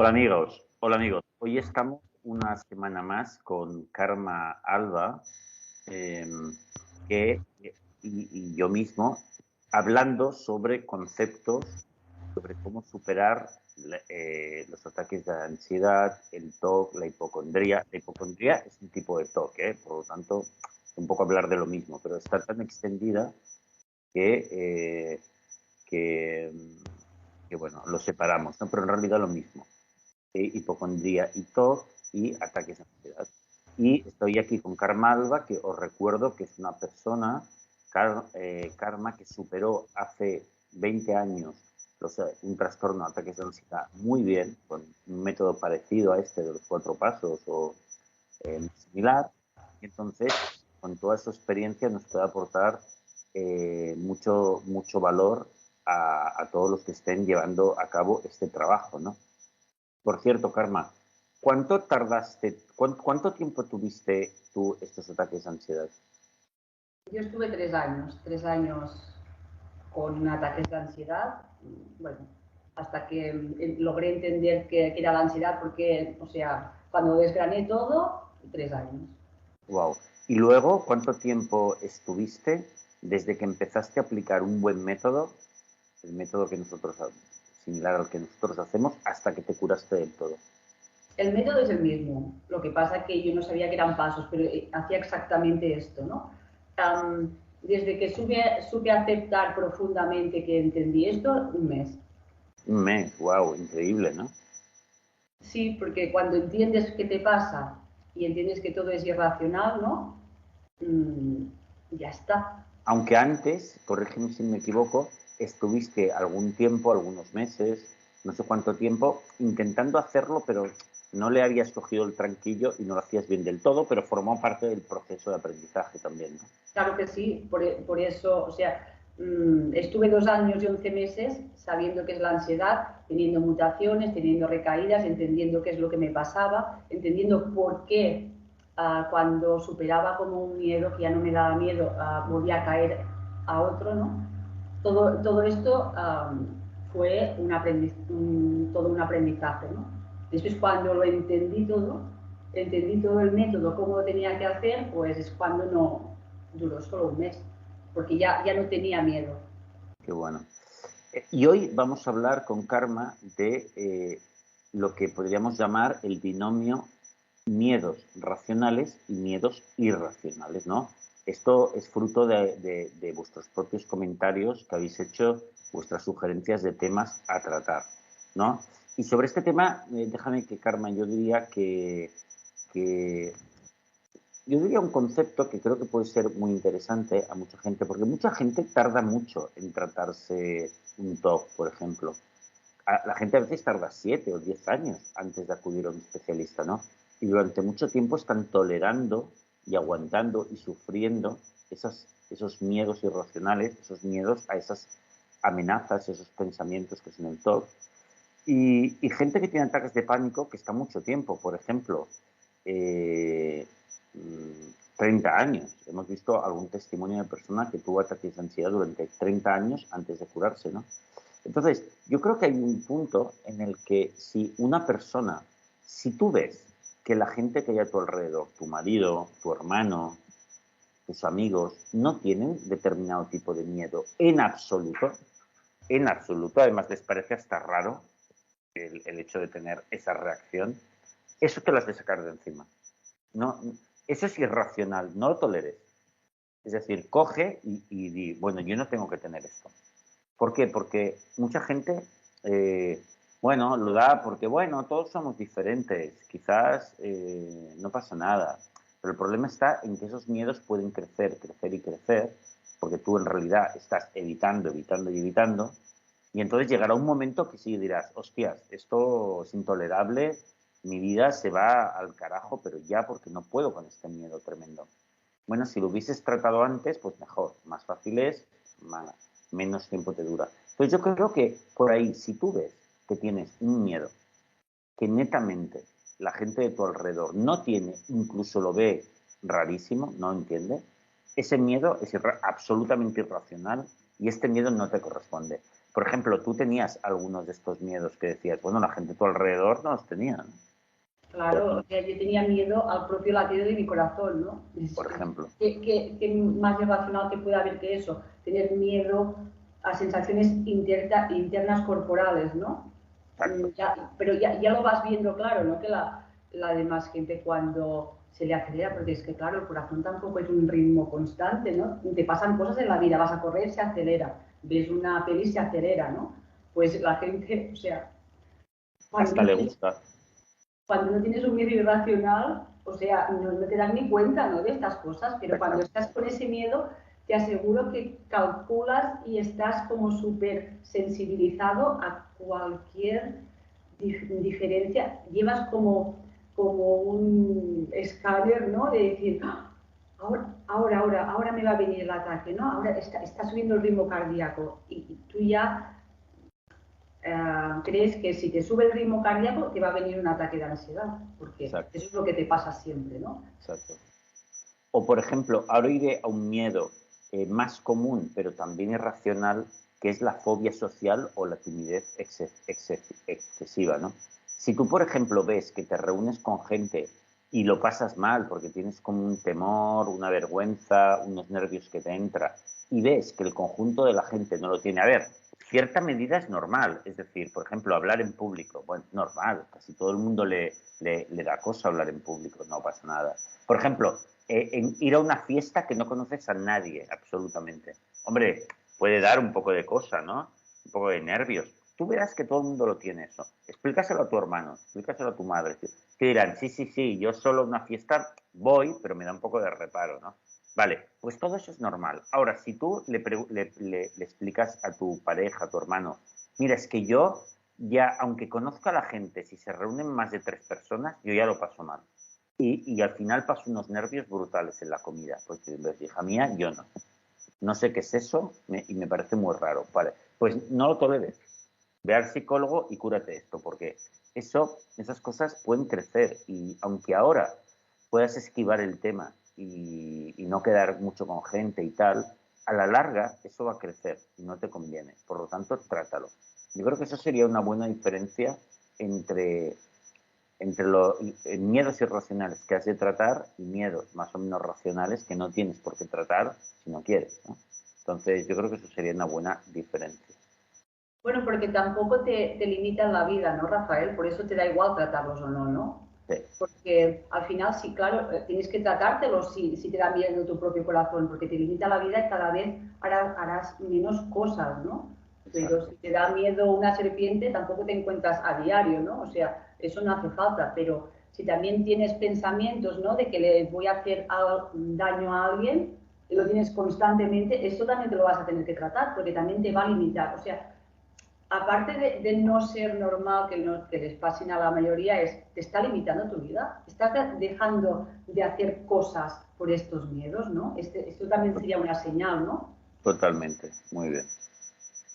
Hola amigos. Hoy estamos una semana más con Karma Alba, eh, que, y yo mismo, hablando sobre conceptos, sobre cómo superar los ataques de ansiedad, el TOC, la hipocondría. La hipocondría es un tipo de TOC, por lo tanto, un poco hablar de lo mismo, pero está tan extendida que, eh, que, que, bueno, lo separamos, ¿no? Pero en realidad lo mismo. Hipocondría y TOC y ataques de ansiedad. Y estoy aquí con Karma Alba, que os recuerdo que es una persona, Karma, que superó hace 20 años un trastorno de ataques de ansiedad muy bien, con un método parecido a este de los 4 pasos o similar. Y entonces, con toda su experiencia, nos puede aportar mucho valor a todos los que estén llevando a cabo este trabajo, ¿no? Por cierto, Karma, ¿cuánto tardaste, cuánto tiempo tuviste tú estos ataques de ansiedad? Yo estuve 3 años con ataques de ansiedad, bueno, hasta que logré entender que era la ansiedad, porque, o sea, cuando desgrané todo, 3 años. Wow. Y luego, ¿cuánto tiempo estuviste desde que empezaste a aplicar un buen método, el método que nosotros, similar al que nosotros hacemos, hasta que te curaste del todo? El método es el mismo, lo que pasa es que yo no sabía que eran pasos, pero hacía exactamente esto, ¿no? Desde que supe aceptar profundamente que entendí esto, un mes. Un mes, wow, increíble, ¿no? Sí, porque cuando entiendes qué te pasa y entiendes que todo es irracional, ¿no? Ya está. Aunque antes, corrígeme si me equivoco, estuviste algún tiempo, algunos meses, no sé cuánto tiempo, intentando hacerlo, pero no le habías cogido el tranquillo y no lo hacías bien del todo, pero formó parte del proceso de aprendizaje también, ¿no? Claro que sí, por eso, o sea, estuve 2 años y 11 meses sabiendo qué es la ansiedad, teniendo mutaciones, teniendo recaídas, entendiendo qué es lo que me pasaba, entendiendo por qué cuando superaba como un miedo, que ya no me daba miedo, volvía a caer a otro, ¿no? Todo esto fue todo un aprendizaje, ¿no? Después cuando lo entendí todo el método, cómo lo tenía que hacer, pues es cuando no duró solo un mes, porque ya no tenía miedo. Qué bueno. Y hoy vamos a hablar con Karma de lo que podríamos llamar el binomio miedos racionales y miedos irracionales, ¿no? Esto es fruto de vuestros propios comentarios que habéis hecho, vuestras sugerencias de temas a tratar, ¿no? Y sobre este tema, déjame que, Karma, que yo diría un concepto que creo que puede ser muy interesante a mucha gente, porque mucha gente tarda mucho en tratarse un TOC, por ejemplo. La gente a veces tarda 7 o 10 años antes de acudir a un especialista, ¿no? Y durante mucho tiempo están tolerando y aguantando y sufriendo esos miedos irracionales, esos miedos a esas amenazas, esos pensamientos que son el TOC. Y gente que tiene ataques de pánico que está mucho tiempo, por ejemplo, eh, 30 años. Hemos visto algún testimonio de persona que tuvo ataques de ansiedad durante 30 años antes de curarse, ¿no? Entonces, yo creo que hay un punto en el que si una persona, si tú ves que la gente que hay a tu alrededor, tu marido, tu hermano, tus amigos, no tienen determinado tipo de miedo en absoluto, además les parece hasta raro el hecho de tener esa reacción, eso te lo has de sacar de encima. No, eso es irracional, no lo toleres. Es decir, coge y di, bueno, yo no tengo que tener esto. ¿Por qué? Porque mucha gente, bueno, lo da porque, bueno, todos somos diferentes, quizás no pasa nada. Pero el problema está en que esos miedos pueden crecer, crecer y crecer, porque tú en realidad estás evitando, evitando y evitando. Y entonces llegará un momento que sí dirás, hostias, esto es intolerable, mi vida se va al carajo, pero ya porque no puedo con este miedo tremendo. Bueno, si lo hubieses tratado antes, pues mejor, más fácil es, menos tiempo te dura. Entonces yo creo que por ahí, si tú ves que tienes un miedo que netamente la gente de tu alrededor no tiene, incluso lo ve rarísimo, no entiende, ese miedo es absolutamente irracional y este miedo no te corresponde. Por ejemplo, tú tenías algunos de estos miedos que decías, bueno, la gente a tu alrededor no los tenía, ¿no? Claro, o sea, yo tenía miedo al propio latido de mi corazón, ¿no? Por ejemplo. ¿Qué más irracional que puede haber que eso? Tener miedo a sensaciones internas corporales, ¿no? Exacto. Pero ya lo vas viendo claro, ¿no? Que la demás gente cuando se le acelera, porque es que, claro, el corazón tampoco es un ritmo constante, ¿no? Te pasan cosas en la vida, vas a correr, se acelera, ves una peli, se acelera, ¿no? Pues la gente, o sea, cuando Hasta no le tienes, gusta. cuando no tienes un miedo irracional, o sea, no te das ni cuenta, ¿no? De estas cosas, pero cuando Exacto. estás con ese miedo, te aseguro que calculas y estás como súper sensibilizado a cualquier diferencia. Llevas como un escáner, ¿no? De decir, ¡ah! Ahora me va a venir el ataque, ¿no? Ahora está subiendo el ritmo cardíaco y tú ya crees que si te sube el ritmo cardíaco te va a venir un ataque de ansiedad, porque Exacto. eso es lo que te pasa siempre, ¿no? Exacto. O, por ejemplo, ahora iré a un miedo más común, pero también irracional, que es la fobia social o la timidez excesiva, ¿no? Si tú, por ejemplo, ves que te reúnes con gente y lo pasas mal porque tienes como un temor, una vergüenza, unos nervios que te entra, y ves que el conjunto de la gente no lo tiene, a ver, cierta medida es normal, es decir, por ejemplo, hablar en público, bueno, normal, casi todo el mundo le da cosa hablar en público, no pasa nada. Por ejemplo, en ir a una fiesta que no conoces a nadie, absolutamente. Hombre, puede dar un poco de cosa, ¿no? Un poco de nervios. Tú verás que todo el mundo lo tiene eso. Explícaselo a tu hermano, explícaselo a tu madre. Que dirán, sí, yo solo a una fiesta voy, pero me da un poco de reparo, ¿no? Vale, pues todo eso es normal. Ahora, si tú le explicas a tu pareja, a tu hermano, mira, es que yo ya, aunque conozca a la gente, si se reúnen más de 3 personas, yo ya lo paso mal. Y al final paso unos nervios brutales en la comida, porque hija mía, yo no. No sé qué es eso y me parece muy raro. Vale, pues no lo toleres. Ve al psicólogo y cúrate esto, porque esas cosas pueden crecer y aunque ahora puedas esquivar el tema y no quedar mucho con gente y tal, a la larga eso va a crecer y no te conviene. Por lo tanto, trátalo. Yo creo que eso sería una buena diferencia entre los miedos irracionales que has de tratar y miedos más o menos racionales que no tienes por qué tratar si no quieres, ¿no? Entonces, yo creo que eso sería una buena diferencia. Bueno, porque tampoco te limitan la vida, ¿no, Rafael? Por eso te da igual tratarlos o no, ¿no? Sí, Porque al final, sí, claro, tienes que tratártelos si te da miedo tu propio corazón, porque te limita la vida y cada vez harás menos cosas, ¿no? Pero exacto. si te da miedo una serpiente, tampoco te encuentras a diario, ¿no? O sea, eso no hace falta, pero si también tienes pensamientos, ¿no? De que le voy a hacer daño a alguien, y lo tienes constantemente, eso también te lo vas a tener que tratar, porque también te va a limitar. O sea, aparte de no ser normal que les pasen a la mayoría, te está limitando tu vida. Estás dejando de hacer cosas por estos miedos, ¿no? Esto también sería una señal, ¿no? Totalmente, muy bien.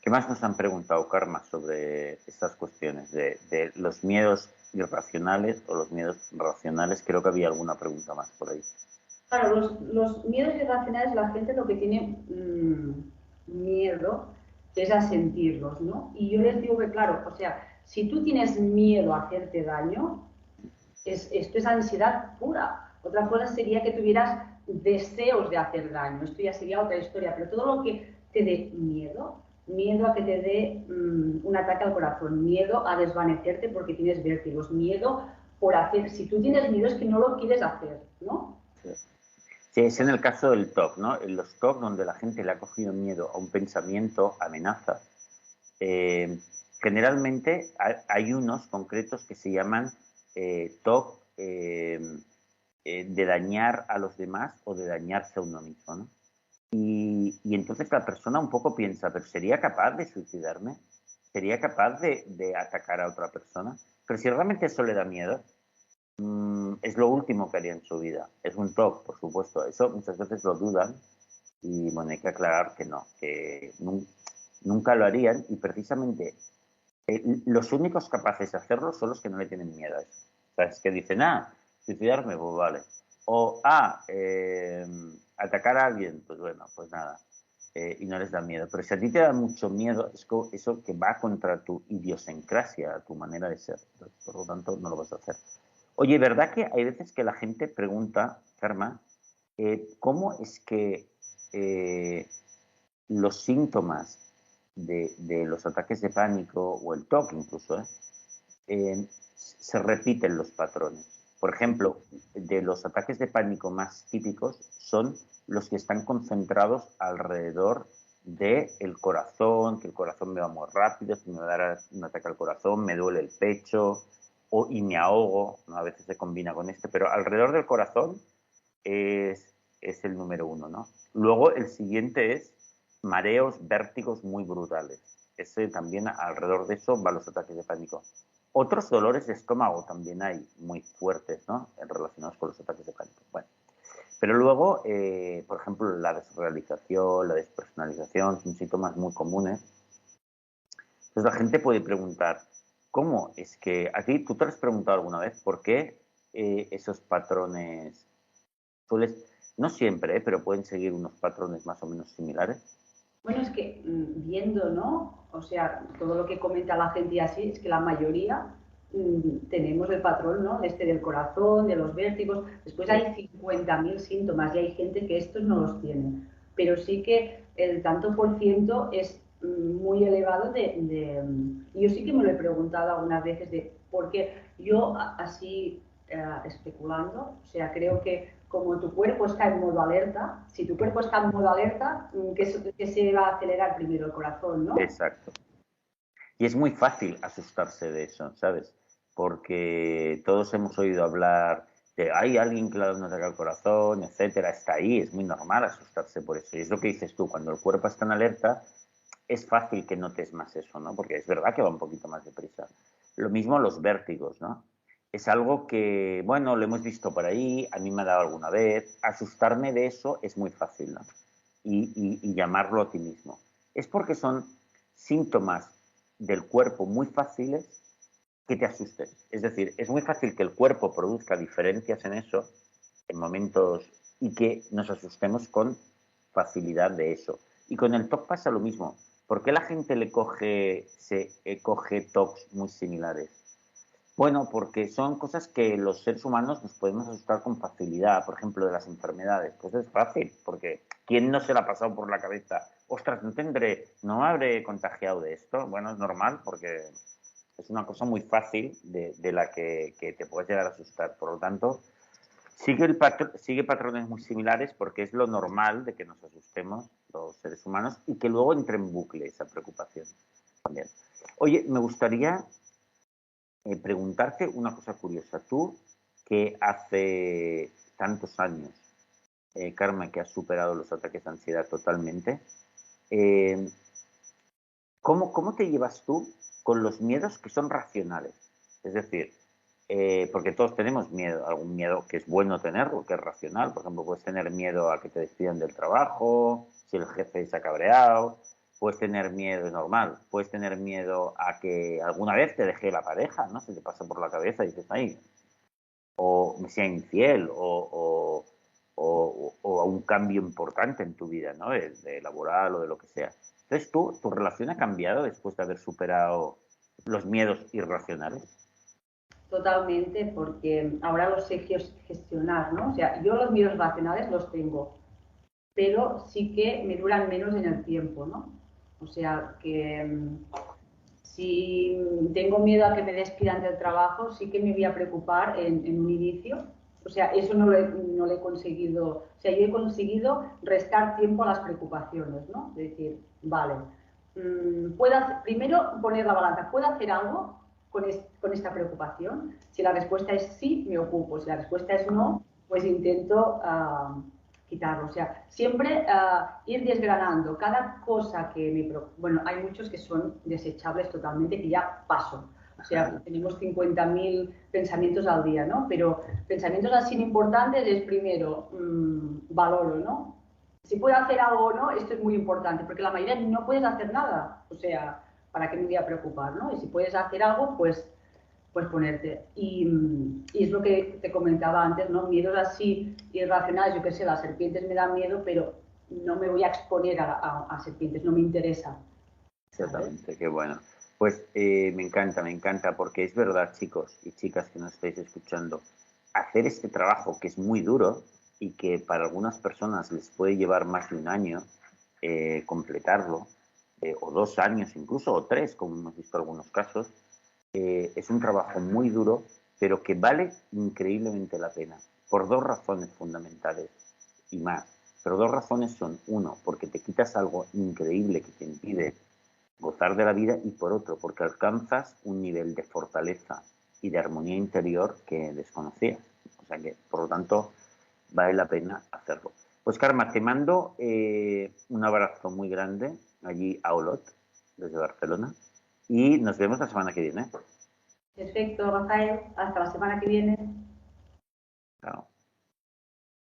¿Qué más nos han preguntado, Karma, sobre estas cuestiones de los miedos irracionales o los miedos racionales? Creo que había alguna pregunta más por ahí. Claro, los miedos irracionales, la gente lo que tiene miedo es a sentirlos, ¿no? Y yo les digo que, claro, o sea, si tú tienes miedo a hacerte daño, esto es ansiedad pura. Otra cosa sería que tuvieras deseos de hacer daño, esto ya sería otra historia, pero todo lo que te dé miedo, miedo a que te dé un ataque al corazón, miedo a desvanecerte porque tienes vértigos, miedo por hacer, si tú tienes miedo es que no lo quieres hacer, ¿no? Sí. Sí, es en el caso del TOC, ¿no? En los TOC donde la gente le ha cogido miedo a un pensamiento, amenaza. Eh, Generalmente hay unos concretos que se llaman TOC de dañar a los demás o de dañarse a uno mismo, ¿no? Y entonces la persona un poco piensa, pero ¿sería capaz de suicidarme? ¿Sería capaz de atacar a otra persona? Pero si realmente eso le da miedo, es lo último que haría en su vida. Es un TOC, por supuesto. Eso muchas veces lo dudan y bueno, hay que aclarar que no, que nunca lo harían y precisamente los únicos capaces de hacerlo son los que no le tienen miedo a eso. O sea, es que dicen, suicidarme, pues vale. O, atacar a alguien, pues bueno, pues nada. y no les da miedo. Pero si a ti te da mucho miedo, es eso que va contra tu idiosincrasia, tu manera de ser. Entonces, por lo tanto, no lo vas a hacer. Oye, ¿verdad que hay veces que la gente pregunta, Karma, cómo es que los síntomas de los ataques de pánico o el TOC incluso, se repiten los patrones? Por ejemplo, de los ataques de pánico más típicos son los que están concentrados alrededor del corazón, que el corazón me va muy rápido, que me va a dar un ataque al corazón, me duele el pecho y me ahogo, ¿no? A veces se combina con este, pero alrededor del corazón es el número uno, ¿no? Luego el siguiente es mareos, vértigos muy brutales. Ese también, alrededor de eso van los ataques de pánico. Otros dolores de estómago también hay muy fuertes, ¿no? Relacionados con los ataques de pánico. Bueno, pero luego, por ejemplo, la desrealización, la despersonalización son síntomas muy comunes. Entonces la gente puede preguntar, ¿cómo es que a ti, tú te has preguntado alguna vez por qué esos patrones sueles, no siempre, pero pueden seguir unos patrones más o menos similares? Bueno, es que viendo, ¿no? O sea, todo lo que comenta la gente y así, es que la mayoría tenemos el patrón, ¿no? Este del corazón, de los vértigos. Después hay 50.000 síntomas y hay gente que estos no los tiene. Pero sí que el tanto por ciento es muy elevado y yo sí que me lo he preguntado algunas veces porque yo así especulando, o sea, creo que como tu cuerpo está en modo alerta, si tu cuerpo está en modo alerta, que se va a acelerar primero el corazón, ¿no? Exacto. Y es muy fácil asustarse de eso, ¿sabes? Porque todos hemos oído hablar de hay alguien que le da un ataque al corazón, etcétera. Está ahí, es muy normal asustarse por eso. Y es lo que dices tú, cuando el cuerpo está en alerta, es fácil que notes más eso, ¿no? Porque es verdad que va un poquito más deprisa. Lo mismo los vértigos, ¿no? Es algo que, bueno, lo hemos visto por ahí, a mí me ha dado alguna vez. Asustarme de eso es muy fácil, ¿no? Y llamarlo a ti mismo. Es porque son síntomas del cuerpo muy fáciles que te asusten. Es decir, es muy fácil que el cuerpo produzca diferencias en eso, en momentos, y que nos asustemos con facilidad de eso. Y con el TOC pasa lo mismo. ¿Por qué la gente coge TOCs muy similares? Bueno, porque son cosas que los seres humanos nos podemos asustar con facilidad. Por ejemplo, de las enfermedades. Pues es fácil, porque ¿quién no se le ha pasado por la cabeza? Ostras, no habré contagiado de esto. Bueno, es normal, porque es una cosa muy fácil de la que te puedes llegar a asustar. Por lo tanto, sigue patrones muy similares porque es lo normal de que nos asustemos los seres humanos y que luego entre en bucle esa preocupación también. Oye, me gustaría preguntarte una cosa curiosa. Tú, que hace tantos años, Karma, que has superado los ataques de ansiedad totalmente, ¿cómo te llevas tú con los miedos que son racionales? Es decir, porque todos tenemos miedo, algún miedo que es bueno tenerlo, que es racional. Por ejemplo, puedes tener miedo a que te despidan del trabajo, si el jefe se ha cabreado. Puedes tener miedo normal, puedes tener miedo a que alguna vez te deje la pareja, ¿no? Se te pasa por la cabeza y dices, ay, o me sea infiel, o a un cambio importante en tu vida, ¿no? De laboral o de lo que sea. Entonces, ¿tu relación ha cambiado después de haber superado los miedos irracionales? Totalmente, porque ahora los sé gestionar, ¿no? O sea, yo los miedos racionales los tengo, pero sí que me duran menos en el tiempo, ¿no? O sea, que si tengo miedo a que me despidan del trabajo, sí que me voy a preocupar en un inicio. O sea, eso no lo he conseguido. O sea, yo he conseguido restar tiempo a las preocupaciones, ¿no? Es decir, vale, primero poner la balanza, ¿puedo hacer algo con esta preocupación? Si la respuesta es sí, me ocupo. Si la respuesta es no, pues intento quitarlo. O sea, siempre ir desgranando cada cosa que me preocupa. Bueno, hay muchos que son desechables totalmente, que ya paso. O sea, tenemos 50.000 pensamientos al día, ¿no? Pero pensamientos así importantes es primero, valoro, ¿no? Si puedo hacer algo o no, esto es muy importante, porque la mayoría no puedes hacer nada. O sea, ¿para qué me voy a preocupar, no? Y si puedes hacer algo, pues ponerte. Y es lo que te comentaba antes, ¿no? Miedos así irracionales, yo qué sé, las serpientes me dan miedo, pero no me voy a exponer a serpientes, no me interesa. Exactamente, qué bueno. Pues me encanta, porque es verdad, chicos y chicas que nos estáis escuchando, hacer este trabajo que es muy duro y que para algunas personas les puede llevar más de un año completarlo, o 2 años incluso, o 3, como hemos visto algunos casos, es un trabajo muy duro, pero que vale increíblemente la pena, por 2 razones fundamentales y más. Pero 2 razones son, uno, porque te quitas algo increíble que te impide gozar de la vida, y por otro, porque alcanzas un nivel de fortaleza y de armonía interior que desconocías. O sea que, por lo tanto, vale la pena hacerlo. Pues Carmen, te mando un abrazo muy grande allí a Olot, desde Barcelona, y nos vemos la semana que viene. Perfecto, Rafael. Hasta la semana que viene. Chao.